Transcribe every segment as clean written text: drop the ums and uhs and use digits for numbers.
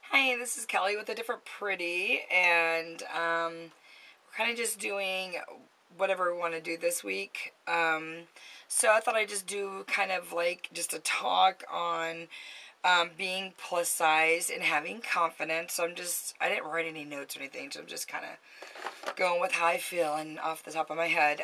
Hi, this is Kelly with adifferentpretty, and we're kind of just doing whatever we want to do this week. So I thought I'd just do kind of like just a talk on being plus size and having confidence. So I didn't write any notes or anything, so I'm just kind of going with how I feel and off the top of my head.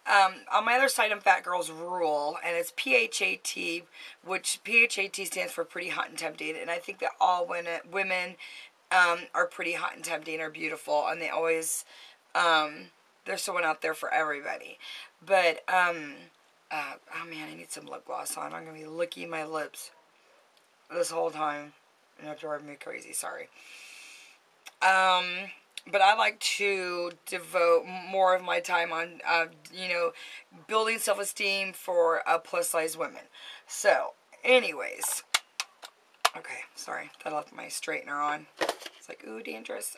On my other side, I'm Fat Girls Rule, and it's PHAT, which PHAT stands for Pretty Hot and Tempting, and I think that all women are pretty hot and tempting, are beautiful, and they always, there's someone out there for everybody. But, oh man, I need some lip gloss on. I'm going to be licking my lips this whole time, and it's driving me crazy, sorry. But I like to devote more of my time on, building self-esteem for plus-size women. So, anyways. Okay, sorry. I left my straightener on. It's like, ooh, dangerous.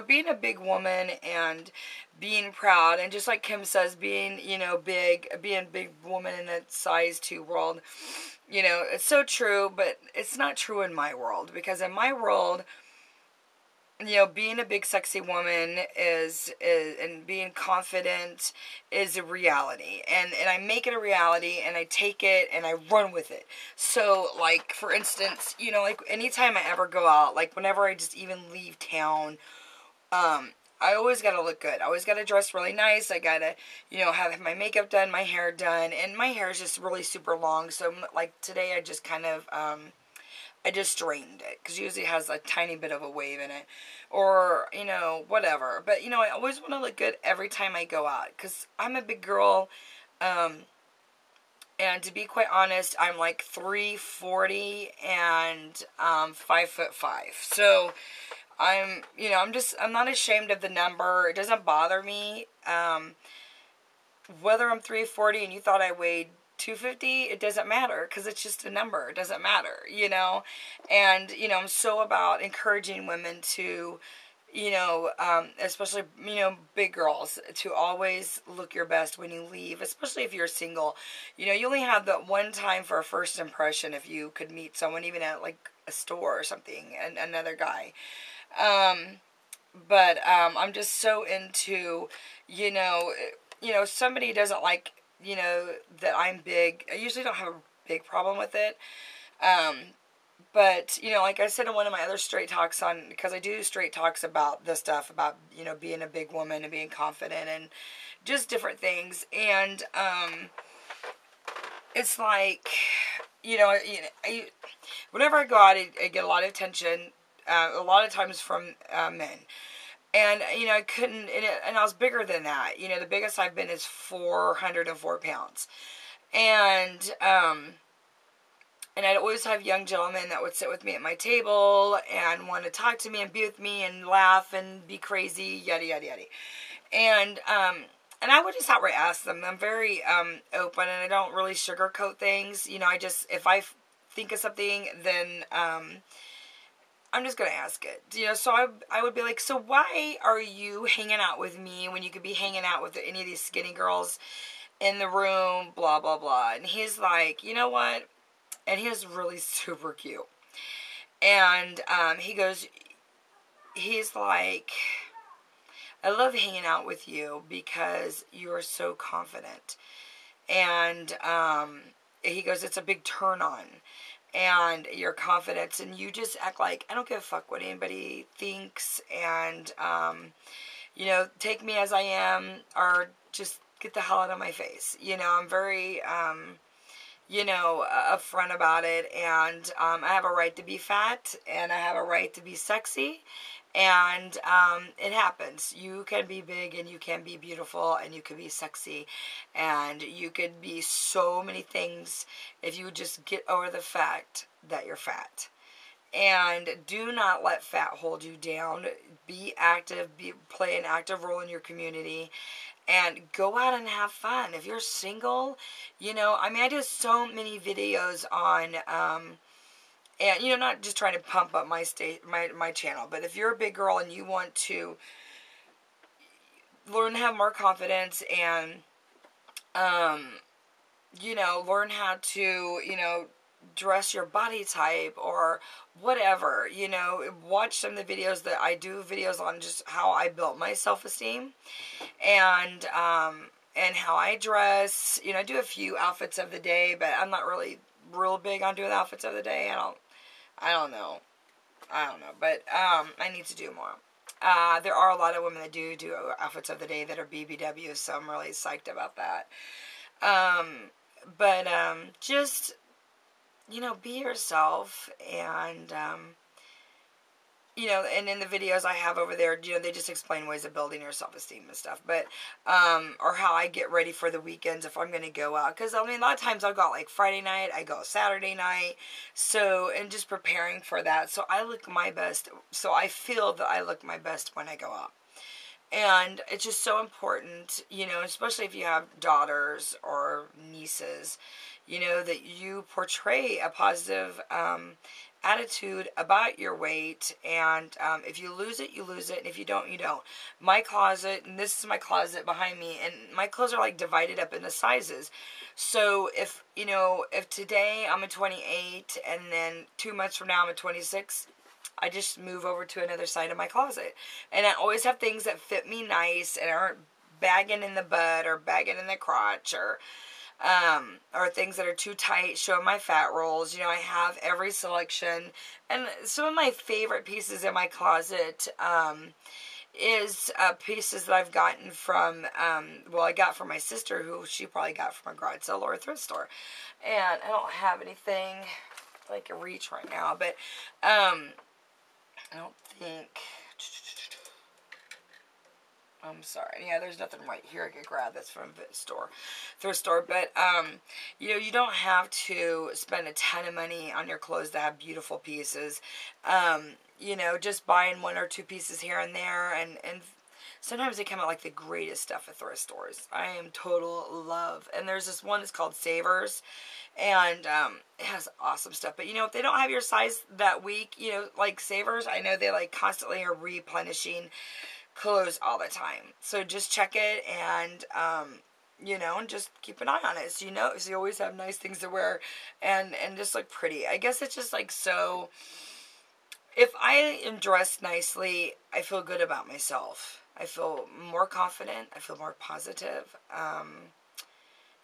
Being a big woman and being proud, and just like Kim says, being a big woman in that size 2 world, it's so true, but it's not true in my world, because in my world, being a big sexy woman and being confident is a reality. And I make it a reality, and I take it and I run with it. So, like, for instance, like, anytime I ever go out, like, whenever I just even leave town, I always gotta look good. I always gotta dress really nice. I gotta, have my makeup done, my hair done, and my hair is just really super long. So, like, today I just kind of, I just straightened it, because usually it has a tiny bit of a wave in it, or, whatever. But, I always want to look good every time I go out, because I'm a big girl, and to be quite honest, I'm like 340 and 5'5". So, I'm not ashamed of the number. It doesn't bother me. Whether I'm 340 and you thought I weighed 250, it doesn't matter, because it's just a number. It doesn't matter, and I'm so about encouraging women to, especially, big girls, to always look your best when you leave, especially if you're single. You only have that one time for a first impression if you could meet someone, even at like a store or something, and another guy. I'm just so into, somebody doesn't like, that I'm big. I usually don't have a big problem with it. Like I said in one of my other straight talks because I do straight talks about this stuff, about, being a big woman and being confident and just different things. And, it's like, whenever I go out, I get a lot of attention, a lot of times from, men. And, I couldn't, and I was bigger than that. The biggest I've been is 404 pounds. And I'd always have young gentlemen that would sit with me at my table and want to talk to me and be with me and laugh and be crazy, yada, yada, yada. And I would just outright ask them. I'm very, open, and I don't really sugarcoat things. If I think of something, then, I'm just going to ask it. So I would be like, so why are you hanging out with me when you could be hanging out with any of these skinny girls in the room, blah, blah, blah. And he's like, you know what? And he was really super cute. And he's like, I love hanging out with you because you are so confident. And he goes, it's a big turn on. And your confidence, and you just act like, I don't give a fuck what anybody thinks, and, take me as I am, or just get the hell out of my face. I'm very, upfront about it, and, I have a right to be fat, and I have a right to be sexy, and, it happens. You can be big, and you can be beautiful, and you can be sexy, and you could be so many things if you just get over the fact that you're fat. And do not let fat hold you down. Be active, play an active role in your community, and go out and have fun. If you're single, I do so many videos on, and, not just trying to pump up my channel, but if you're a big girl and you want to learn to have more confidence and, learn how to, dress your body type or whatever, you know, watch some of the videos that I do, videos on just how I built my self-esteem and how I dress. You know, I do a few outfits of the day, but I'm not really real big on doing outfits of the day. I don't know, but I need to do more. There are a lot of women that do outfits of the day that are BBW, so I'm really psyched about that. But just, you know, be yourself, and, you know, and in the videos I have over there, you know, they just explain ways of building your self-esteem and stuff, but, or how I get ready for the weekends if I'm going to go out, because, I mean, a lot of times I'll go out, like, Friday night, I go Saturday night, so, and just preparing for that, so I look my best, so I feel that I look my best when I go out. And it's just so important, you know, especially if you have daughters or nieces, you know, that you portray a positive attitude about your weight. And if you lose it, you lose it. And if you don't, you don't. My closet, and this is my closet behind me, and my clothes are like divided up into sizes. So if, you know, if today I'm a 28 and then 2 months from now I'm a 26, I just move over to another side of my closet. And I always have things that fit me nice and aren't bagging in the butt or bagging in the crotch or things that are too tight, showing my fat rolls. You know, I have every selection. And some of my favorite pieces in my closet is pieces that I've gotten from, well, I got from my sister, who she probably got from a garage sale or a thrift store. And I don't have anything that I can reach right now, but I don't think, I'm sorry, yeah, there's nothing right here I could grab that's from a thrift store, but, you know, you don't have to spend a ton of money on your clothes to have beautiful pieces. You know, just buying 1 or 2 pieces here and there, and sometimes they come out like the greatest stuff at thrift stores. I am total love, and there's this one that's called Savers, and it has awesome stuff. But, you know, if they don't have your size that week, you know, like Savers, I know they, like, constantly are replenishing clothes all the time. So just check it, and, you know, and just keep an eye on it. So, you know, so you always have nice things to wear and just look pretty. I guess it's just, like, so, if I am dressed nicely, I feel good about myself. I feel more confident. I feel more positive.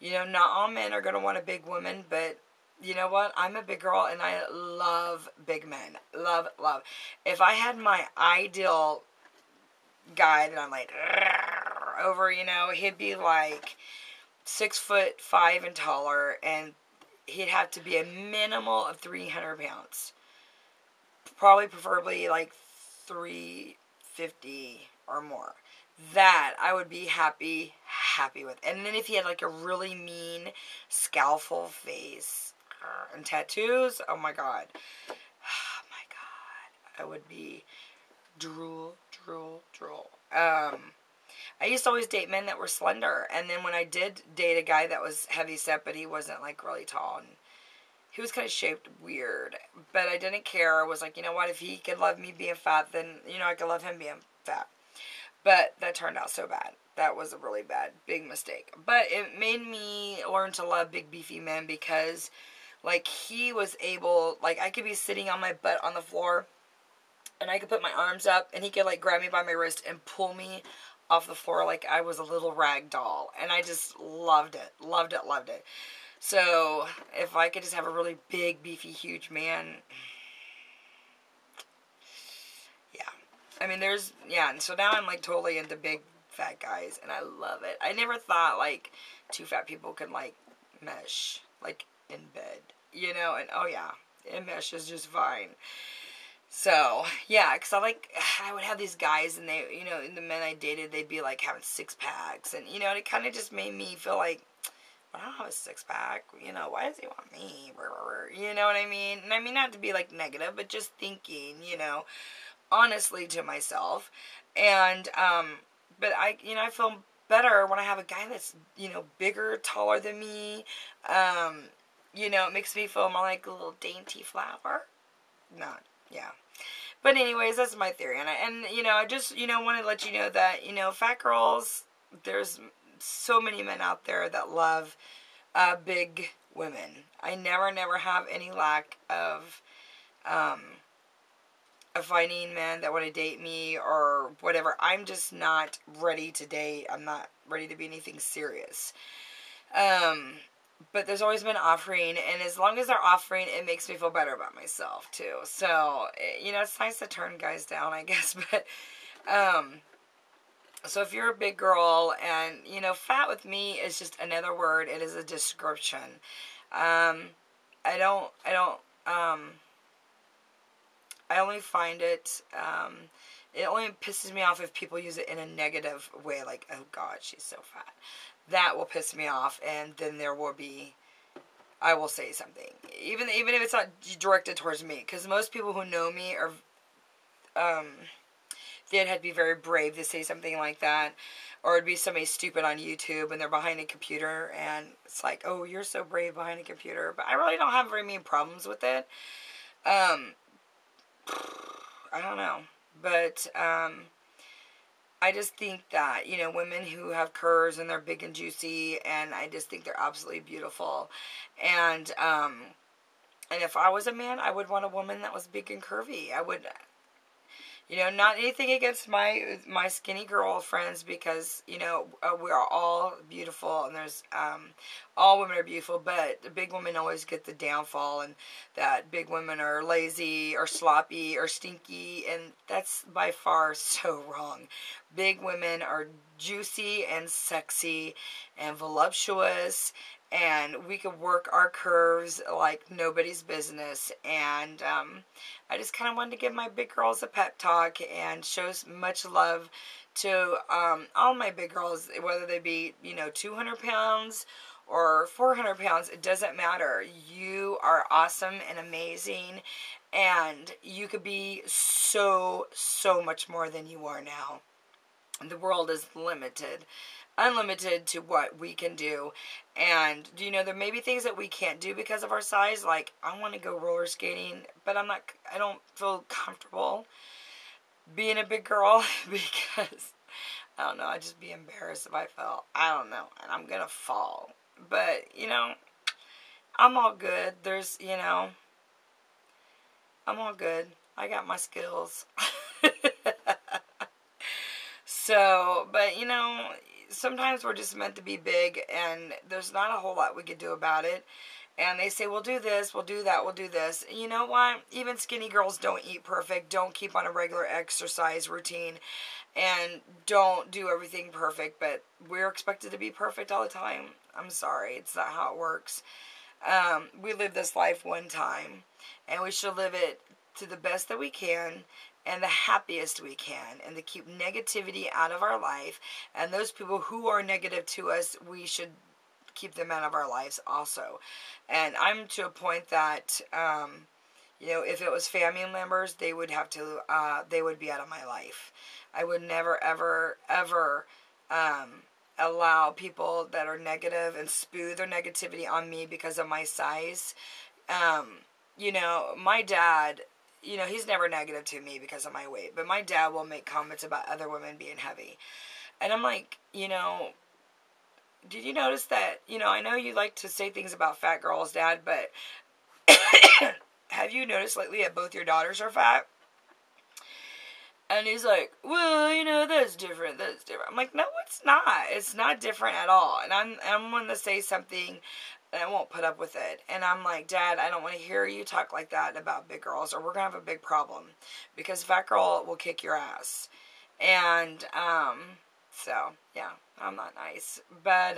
You know, not all men are going to want a big woman, but you know what? I'm a big girl, and I love big men. Love, love. If I had my ideal guy that I'm like, over, you know, he'd be like 6'5" and taller, and he'd have to be a minimal of 300 pounds. Probably, preferably, like 350 or more. That I would be happy with. And then if he had like a really mean, scowlful face and tattoos, oh my god. Oh my god. I would be drool. I used to always date men that were slender. And then when I did date a guy that was heavy set, but he wasn't like really tall, and he was kind of shaped weird. But I didn't care. I was like, you know what, if he could love me being fat, then, you know, I could love him being fat. But that turned out so bad. That was a really big mistake. But it made me learn to love big, beefy men, because, like, he was able, like, I could be sitting on my butt on the floor, and I could put my arms up, and he could, like, grab me by my wrist and pull me off the floor like I was a little rag doll. And I just loved it. Loved it, loved it. So, if I could just have a really big, beefy, huge man, I mean, and so now I'm, like, totally into big, fat guys, and I love it. I never thought, like, 2 fat people could, like, mesh, like, in bed, you know, and, oh, yeah, it meshes just fine. So, yeah, because I would have these guys, and they, you know, the men I dated, they'd be, like, having 6-packs, and, you know, and it kind of just made me feel like, well, I don't have a 6-pack, you know, why does he want me, you know what I mean? And I mean, not to be, like, negative, but just thinking, you know, honestly to myself. And but I, you know, I feel better when I have a guy that's, you know, bigger, taller than me. You know, it makes me feel more like a little dainty flower. Yeah. But anyways, that's my theory. And you know, I just, you know, want to let you know that, you know, fat girls, there's so many men out there that love big women. I never have any lack of finding men that want to date me or whatever. I'm just not ready to date. I'm not ready to be anything serious. But there's always been offering, and as long as they're offering, it makes me feel better about myself too. So, you know, it's nice to turn guys down, I guess, but, so if you're a big girl, and, you know, fat with me is just another word. It is a description. I only find it, it only pisses me off if people use it in a negative way, like, oh God, she's so fat. That will piss me off, and then there will be, I will say something. Even if it's not directed towards me, because most people who know me are, they'd have to be very brave to say something like that, or it'd be somebody stupid on YouTube, and they're behind a computer, and it's like, oh, you're so brave behind a computer, but I really don't have very many problems with it. I don't know, but, I just think that, you know, women who have curves and they're big and juicy, and I just think they're absolutely beautiful. And if I was a man, I would want a woman that was big and curvy. I would, you know, not anything against my skinny girl friends, because, you know, we are all beautiful, and there's, all women are beautiful, but the big women always get the downfall, and that big women are lazy or sloppy or stinky, and that's by far so wrong. Big women are juicy and sexy and voluptuous, and we could work our curves like nobody's business. And I just kind of wanted to give my big girls a pep talk and show much love to all my big girls, whether they be, you know, 200 pounds or 400 pounds. It doesn't matter. You are awesome and amazing, and you could be so much more than you are now. The world is unlimited to what we can do. And, you know, there may be things that we can't do because of our size. Like, I want to go roller skating, but I don't feel comfortable being a big girl, because, I don't know, I'd just be embarrassed if I fell. I don't know, and I'm gonna fall. But, you know, I'm all good. There's, you know, I'm all good. I got my skills. So, but, you know, sometimes we're just meant to be big, and there's not a whole lot we could do about it. And they say, we'll do this, we'll do that, we'll do this. And you know what? Even skinny girls don't eat perfect, don't keep on a regular exercise routine, and don't do everything perfect, but we're expected to be perfect all the time. I'm sorry, it's not how it works. We live this life one time, and we should live it to the best that we can, and the happiest we can, and to keep negativity out of our life. And those people who are negative to us, we should keep them out of our lives also. And I'm to a point that, you know, if it was family members, they would have to, they would be out of my life. I would never, ever, ever, allow people that are negative and spew their negativity on me because of my size. You know, my dad, you know, he's never negative to me because of my weight, but my dad will make comments about other women being heavy. And I'm like, you know, did you notice that, you know, I know you like to say things about fat girls, Dad, but have you noticed lately that both your daughters are fat? And he's like, well, you know, that's different, that's different. I'm like, no, it's not. It's not different at all. And I'm going to say something, and I won't put up with it. And I'm like, Dad, I don't want to hear you talk like that about big girls, or we're going to have a big problem, because fat girl will kick your ass. And, so, yeah, I'm not nice. But,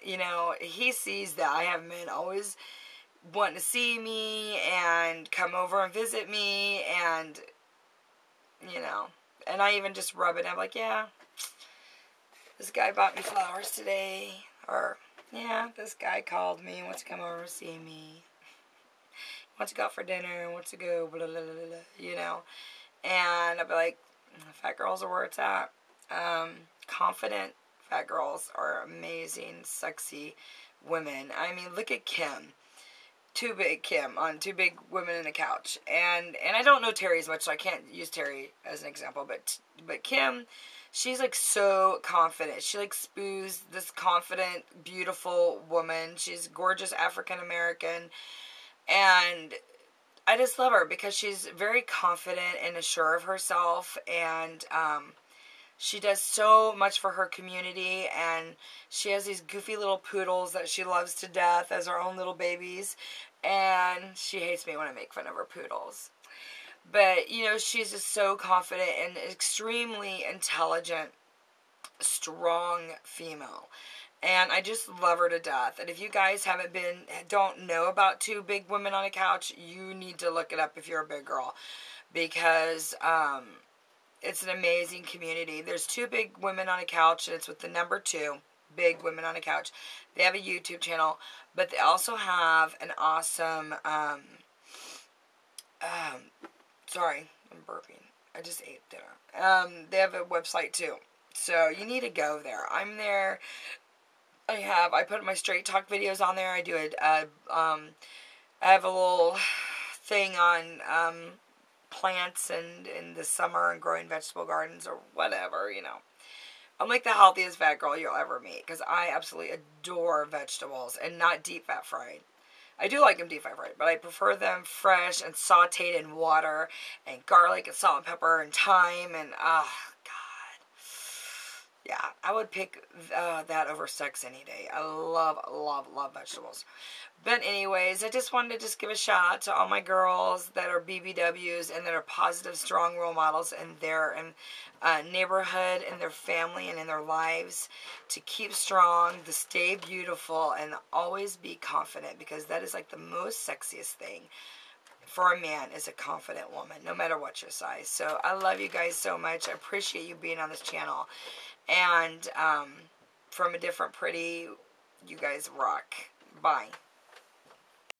you know, he sees that I have men always wanting to see me and come over and visit me, and, you know, and I even just rub it. I'm like, yeah, this guy bought me flowers today, or, yeah, this guy called me, wants to come over and see me, wants to go out for dinner, wants to go, blah, blah, blah, blah, you know, and I'll be like, fat girls are where it's at. Confident fat girls are amazing, sexy women. I mean, look at Kim. Two big women in a couch. And I don't know Terry as much, so I can't use Terry as an example, but Kim, she's like so confident. She like spews this confident, beautiful woman. She's gorgeous African American, and I just love her because she's very confident and assured of herself, and she does so much for her community, and she has these goofy little poodles that she loves to death as her own little babies, and she hates me when I make fun of her poodles. But, you know, she's just so confident and extremely intelligent, strong female. And I just love her to death. And if you guys don't know about Two Big Women on a Couch, you need to look it up if you're a big girl. Because, it's an amazing community. There's Two Big Women on a Couch, and it's with the number 2, Big Women on a Couch. They have a YouTube channel, but they also have an awesome, sorry, I'm burping. I just ate dinner. They have a website too. So you need to go there. I'm there. I put my straight talk videos on there. I do I have a little thing on, plants and in the summer and growing vegetable gardens or whatever, you know. I'm like the healthiest fat girl you'll ever meet because I absolutely adore vegetables and not deep fat fried. I do like them deep fat fried, but I prefer them fresh and sauteed in water and garlic and salt and pepper and thyme and, oh, God. Yeah, I would pick that over sex any day. I love, love, love vegetables. But anyways, I just wanted to just give a shout out to all my girls that are BBWs and that are positive, strong role models in their neighborhood, in their family, and in their lives to keep strong, to stay beautiful, and always be confident because that is like the most sexiest thing for a man is a confident woman, no matter what your size. So I love you guys so much. I appreciate you being on this channel. And from Adifferent Pretty, you guys rock. Bye.